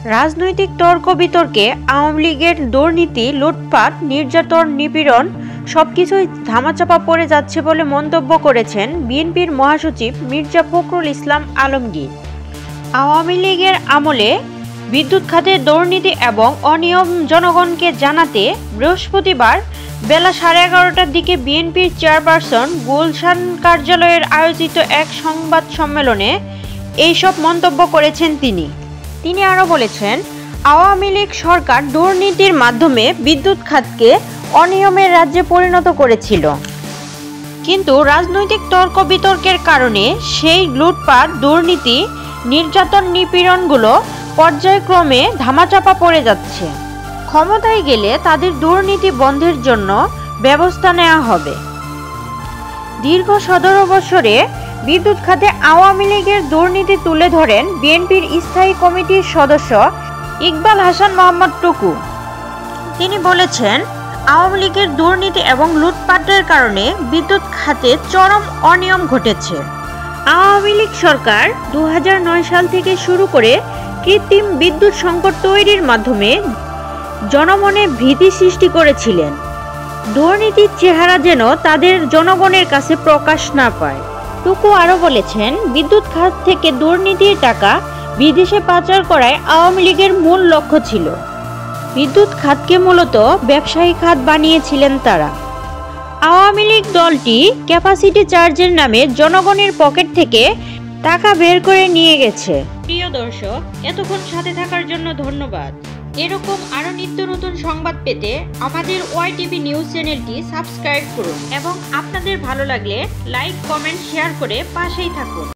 রাজনৈতিক তর্ক বিতর্কে আওয়ামী লীগের দুর্নীতি, লুটপাট, নির্যাতন, নিপীড়ন সবকিছুই ধামাচাপা পড়ে যাচ্ছে বলে মন্তব্য করেছেন বিএনপির মহাসচিব মির্জা ফখরুল ইসলাম আলমগীর। আওয়ামী লীগের আমলে বিদ্যুৎ খাতে দুর্নীতি এবং অনিয়ম জনগণকে জানাতে বৃহস্পতিবার বেলা 11:30টার দিকে বিএনপির চেয়ারপারসন গুলশান কার্যালয়ের আয়োজিত এক সংবাদ সম্মেলনে এইসব মন্তব্য করেছেন তিনি আরও বলেছেন, আওয়ামী লীগ সরকার দুর্নীতির মাধ্যমে বিদ্যুৎ খাতকে অনিয়মের রাজ্যে পরিণত করেছিল, কিন্তু রাজনৈতিক তর্ক বিতর্কের কারণে সেই লুটপাট, দুর্নীতি, নির্যাতন, নিপীড়নগুলো পর্যায়ক্রমে ধামাচাপা পড়ে যাচ্ছে। ক্ষমতায় গেলে তাদের দুর্নীতি বন্ধের জন্য ব্যবস্থা নেওয়া হবে। দীর্ঘ 17 বছরে বিদ্যুৎ খাতে আওয়ামী লীগের দুর্নীতি তুলে ধরেন বিএনপির স্থায়ী কমিটির সদস্য ইকবাল হাসান মোহাম্মদ টুকু। তিনি বলেছেন, আওয়ামী লীগের দুর্নীতি এবং লুটপাটের কারণে বিদ্যুৎ খাতে চরম অনিয়ম ঘটেছে। আওয়ামী লীগ সরকার 2009 সাল থেকে শুরু করে কৃত্রিম বিদ্যুৎ সংকট তৈরির মাধ্যমে জনমনে ভীতি সৃষ্টি করেছিলেন। দুর্নীতির চেহারা যেন তাদের জনগণের কাছে প্রকাশ না পায়। টুকু আরও বলেছেন, বিদ্যুৎ খাত থেকে দুর্নীতির টাকা বিদেশে পাচার করাই আওয়ামী লীগের মূল লক্ষ্য ছিল। বিদ্যুৎ খাতকে মূলত ব্যবসায়ী খাত বানিয়েছিলেন তারা। আওয়ামী লীগ দলটি ক্যাপাসিটি চার্জের নামে জনগণের পকেট থেকে টাকা বের করে নিয়ে গেছে। প্রিয় দর্শক, এতক্ষণ সাথে থাকার জন্য ধন্যবাদ। এরকম আরও নিত্য নতুন সংবাদ পেতে আমাদের ওয়াইটিভি নিউজ চ্যানেলটি সাবস্ক্রাইব করুন এবং আপনাদের ভালো লাগলে লাইক, কমেন্ট, শেয়ার করে পাশেই থাকুন।